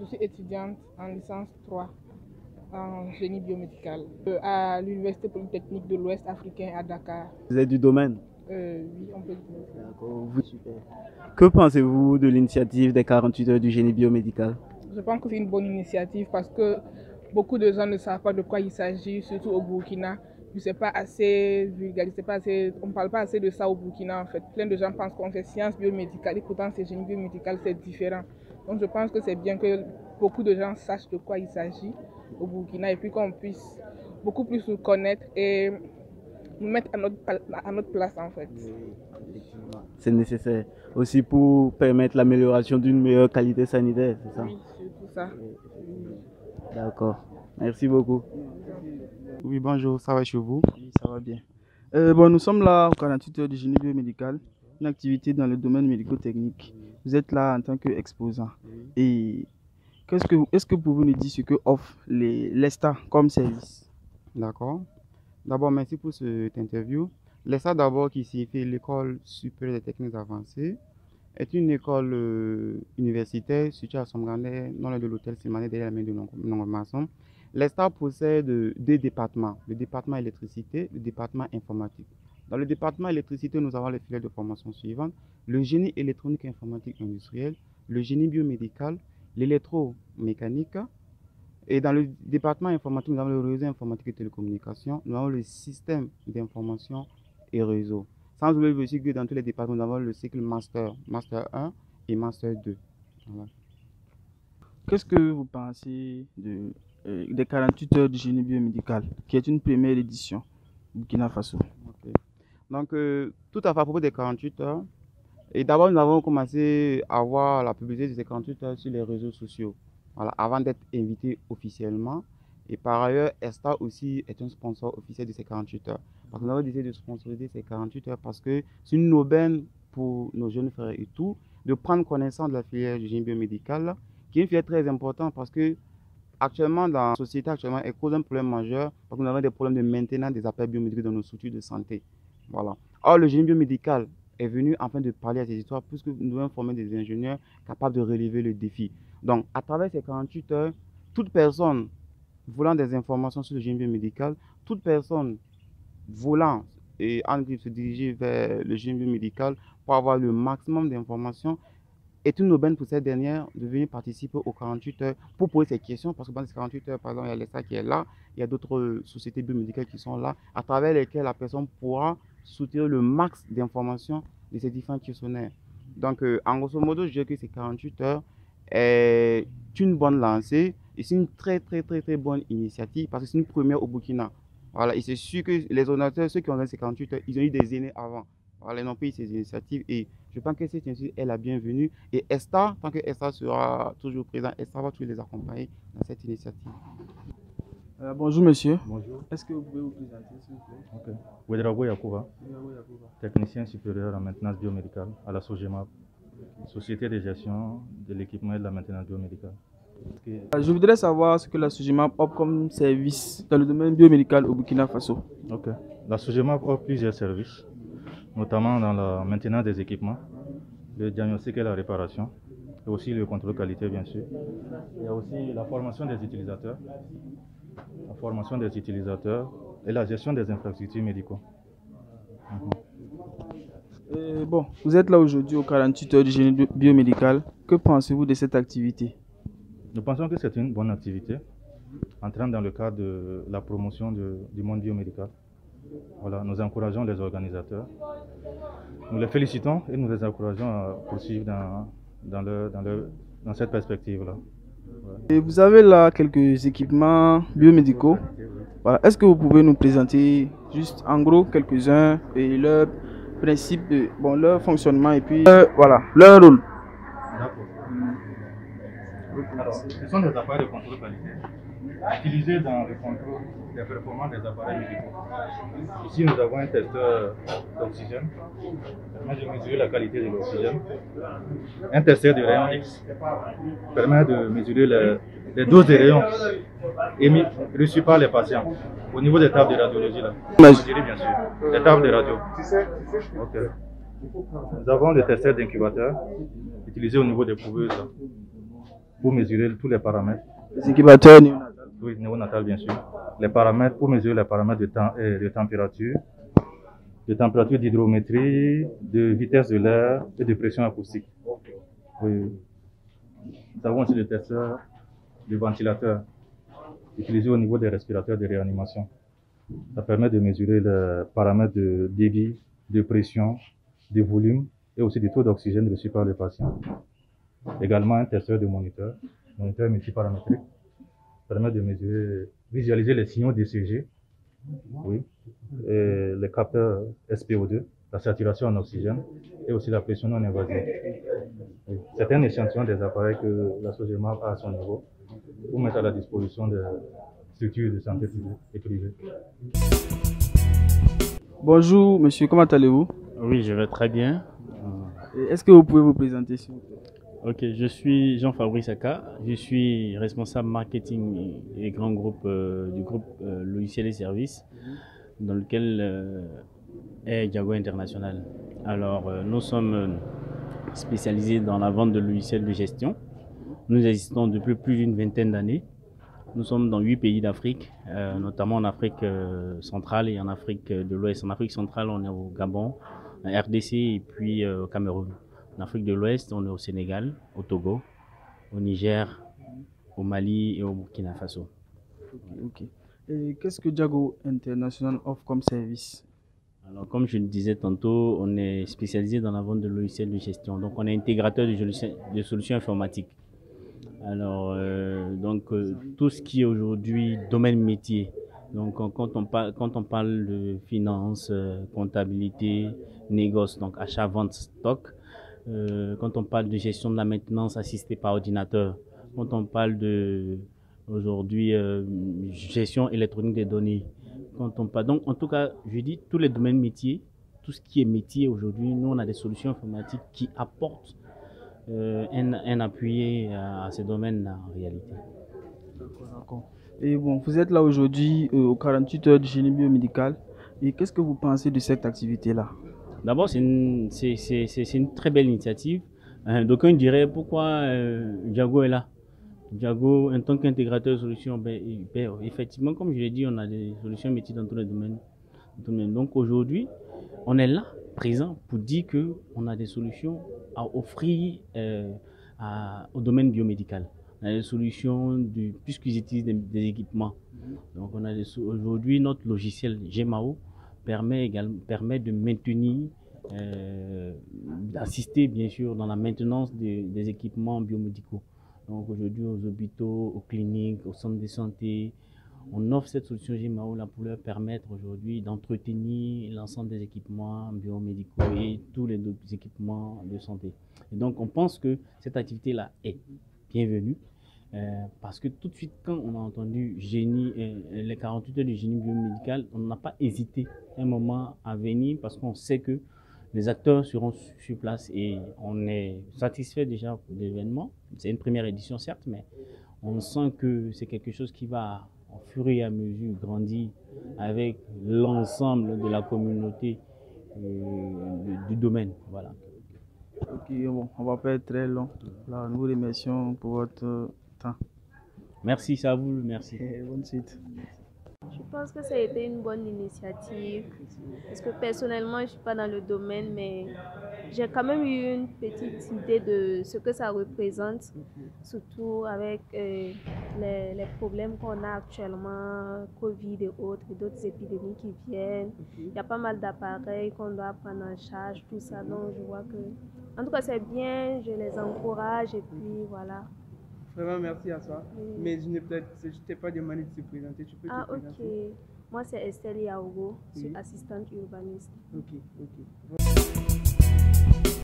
Je suis étudiante en licence 3 en génie biomédical à l'Université polytechnique de l'Ouest africain à Dakar. Vous êtes du domaine? Oui, on peut dire. D'accord, super. Que pensez-vous de l'initiative des 48 heures du génie biomédical? Je pense que c'est une bonne initiative parce que beaucoup de gens ne savent pas de quoi il s'agit, surtout au Burkina. C'est pas assez vulgarisé, on ne parle pas assez de ça au Burkina en fait. Plein de gens pensent qu'on fait sciences biomédicales et pourtant c'est génie biomédical, c'est différent. Donc je pense que c'est bien que beaucoup de gens sachent de quoi il s'agit au Burkina et puis qu'on puisse beaucoup plus nous connaître et nous mettre à notre place en fait. C'est nécessaire aussi pour permettre l'amélioration d'une meilleure qualité sanitaire, c'est ça? Oui, c'est tout ça. D'accord, merci beaucoup. Oui, bonjour, ça va chez vous? Oui, ça va bien. Bon, nous sommes là au 48 heures du génie biomédical, une activité dans le domaine médico-technique. Vous êtes là en tant qu'exposant. Et est-ce que vous pouvez nous dire ce que offre l'ESTA comme service? D'accord. D'abord, merci pour cette interview. L'ESTA, d'abord, qui signifie l'École supérieure des techniques avancées, est une école universitaire située à Somgandé, non loin de l'hôtel Simané, derrière la mine de Nongoma-Mason. L'ESTA possède deux départements, le département électricité, le département informatique. Dans le département électricité, nous avons les filières de formation suivantes: le génie électronique et informatique industriel, le génie biomédical, l'électromécanique. Et dans le département informatique, nous avons le réseau informatique et télécommunications, nous avons le système d'information et réseau. Sans oublier aussi que dans tous les départements, nous avons le cycle Master 1 et Master 2. Voilà. Qu'est-ce que vous pensez des 48 heures du génie biomédical, qui est une première édition au Burkina Faso? Okay. Donc, tout à fait à propos des 48 heures. Et d'abord, nous avons commencé à voir la publicité de ces 48 heures sur les réseaux sociaux, voilà, avant d'être invité officiellement. Et par ailleurs, ESTA aussi est un sponsor officiel de ces 48 heures. Parce que nous avons décidé de sponsoriser ces 48 heures parce que c'est une aubaine pour nos jeunes frères et tout, de prendre connaissance de la filière du génie biomédical, qui est une filière très importante parce que actuellement, dans la société, elle cause un problème majeur parce que nous avons des problèmes de maintenance des appareils biométriques dans nos structures de santé. Voilà. Or, le génie biomédical est venu afin de parler à ces histoires puisque nous devons former des ingénieurs capables de relever le défi. Donc, à travers ces 48 heures, toute personne voulant des informations sur le génie biomédical, toute personne voulant et en se diriger vers le génie biomédical pour avoir le maximum d'informations, est une aubaine pour cette dernière de venir participer aux 48 heures pour poser ces questions, parce que dans ces 48 heures, par exemple, il y a l'ESTA qui est là, il y a d'autres sociétés biomédicales qui sont là, à travers lesquelles la personne pourra soutenir le max d'informations de ces différents questionnaires. Donc, en grosso modo, je dirais que ces 48 heures est une bonne lancée et c'est une très bonne initiative parce que c'est une première au Burkina. Voilà, et c'est sûr que les donateurs, ceux qui ont donné ces 48 heures, ils ont eu des aînés avant. Voilà, ils n'ont pas eu ces initiatives et je pense que cette initiative est la bienvenue. Et ESTA, tant que ESTA sera toujours présent, ESTA va toujours les accompagner dans cette initiative. Bonjour monsieur. Bonjour. Est-ce que vous pouvez vous présenter s'il vous plaît? Ok. Ouedraogo Yacouba, technicien supérieur en maintenance biomédicale à la SOGEMAP, Société de gestion de l'équipement et de la maintenance biomédicale. Je voudrais savoir ce que la SOGEMAP offre comme service dans le domaine biomédical au Burkina Faso. Ok. La SOGEMAP offre plusieurs services, notamment dans la maintenance des équipements, le diagnostic et la réparation, et aussi le contrôle qualité bien sûr. Il y a aussi la formation des utilisateurs, et la gestion des infrastructures médicaux. Bon, vous êtes là aujourd'hui au 48 heures du génie biomédical. Que pensez-vous de cette activité? Nous pensons que c'est une bonne activité, entrant dans le cadre de la promotion du monde biomédical. Voilà, nous encourageons les organisateurs, nous les félicitons et nous les encourageons à poursuivre dans cette perspective-là. Voilà. Et vous avez là quelques équipements biomédicaux. Voilà. Est-ce que vous pouvez nous présenter juste en gros quelques-uns et leur principe, leur fonctionnement et puis voilà, leur rôle? D'accord. Alors, ce sont des appareils de contrôle qualité utilisés dans le contrôle des performances des appareils médicaux. Ici, nous avons un testeur d'oxygène qui permet de mesurer la qualité de l'oxygène. Un testeur de rayon X permet de mesurer les doses de rayons émis, reçues par les patients au niveau des tables de radiologie. Là. Bien sûr, les tables de radio. Okay. Nous avons des testeurs d'incubateurs utilisés au niveau des couveuses. pour mesurer tous les paramètres. Les incubateurs néonatales. Oui, néonatal bien sûr. Les paramètres pour mesurer les paramètres de température, d'hydrométrie, de vitesse de l'air et de pression acoustique. Oui. Nous avons aussi des testeurs de ventilateurs utilisés au niveau des respirateurs de réanimation. Ça permet de mesurer les paramètres de débit, de pression, de volume et aussi du taux d'oxygène reçu par le patient. Également un testeur de moniteur multiparamétrique, permet de mesurer, visualiser les signaux d'ECG, oui, et les capteurs SPO2, la saturation en oxygène et aussi la pression non invasive. Oui. C'est un échantillon des appareils que la SOGEMA a à son niveau pour mettre à la disposition des structures de santé publique et privées. Bonjour monsieur, comment allez-vous? Oui, je vais très bien. Est-ce que vous pouvez vous présenter s'il vous plaît? Ok, je suis Jean-Fabrice Aka, je suis responsable marketing et grand groupe du groupe Logiciels et Services dans lequel est Jago International. Alors, nous sommes spécialisés dans la vente de logiciels de gestion. Nous existons depuis plus d'une vingtaine d'années. Nous sommes dans 8 pays d'Afrique, notamment en Afrique centrale et en Afrique de l'Ouest. En Afrique centrale, on est au Gabon, en RDC et puis au Cameroun. En Afrique de l'Ouest, on est au Sénégal, au Togo, au Niger, au Mali et au Burkina Faso. Ok. Et qu'est-ce que Jago International offre comme service? Alors, comme je le disais tantôt, on est spécialisé dans la vente de logiciels de gestion. Donc, on est intégrateur de solutions informatiques. Alors, tout ce qui est aujourd'hui domaine métier. Donc, quand on parle de finance, comptabilité, négoce, donc achat, vente, stock. Quand on parle de gestion de la maintenance assistée par ordinateur. Quand on parle de aujourd'hui gestion électronique des données. Quand on parle, donc, en tout cas, je dis tous les domaines métiers, tout ce qui est métier aujourd'hui, nous on a des solutions informatiques qui apportent un appui à ces domaines en réalité. D'accord. Et bon, vous êtes là aujourd'hui aux 48 heures du génie biomédical. Et qu'est-ce que vous pensez de cette activité-là? D'abord, c'est une très belle initiative. D'aucuns diraient pourquoi Jago est là. Jago, en tant qu'intégrateur de solutions, effectivement, comme je l'ai dit, on a des solutions métiers dans tous les domaines. Donc aujourd'hui, on est là, présent, pour dire qu'on a des solutions à offrir au domaine biomédical. On a des solutions, puisqu'ils utilisent des équipements. Donc aujourd'hui, notre logiciel GMAO permet de maintenir, d'assister bien sûr dans la maintenance des équipements biomédicaux. Donc aujourd'hui aux hôpitaux, aux cliniques, aux centres de santé, on offre cette solution GMAO là pour leur permettre aujourd'hui d'entretenir l'ensemble des équipements biomédicaux et tous les autres équipements de santé. Et donc on pense que cette activité là est bienvenue. Parce que tout de suite, quand on a entendu les 48 heures du génie biomédical, on n'a pas hésité un moment à venir parce qu'on sait que les acteurs seront sur place et on est satisfait déjà de l'événement. C'est une première édition certes, mais on sent que c'est quelque chose qui va au fur et à mesure grandir avec l'ensemble de la communauté du domaine. Voilà. Ok, bon, on va pas être très long. Là, nous vous remercions pour votre temps. Merci, c'est à vous, merci. Bonne suite. Je pense que ça a été une bonne initiative parce que personnellement, je ne suis pas dans le domaine, mais j'ai quand même eu une petite idée de ce que ça représente, surtout avec les problèmes qu'on a actuellement, Covid et autres, et d'autres épidémies qui viennent. Il y a pas mal d'appareils qu'on doit prendre en charge, tout ça. Donc, je vois que, en tout cas, c'est bien, je les encourage et puis voilà. Vraiment, merci à toi. Oui. Mais je t'ai pas demandé de te présenter. Tu peux te présenter? Ok. Moi, c'est Estelle Yaogo. Je suis assistante urbaniste. Ok.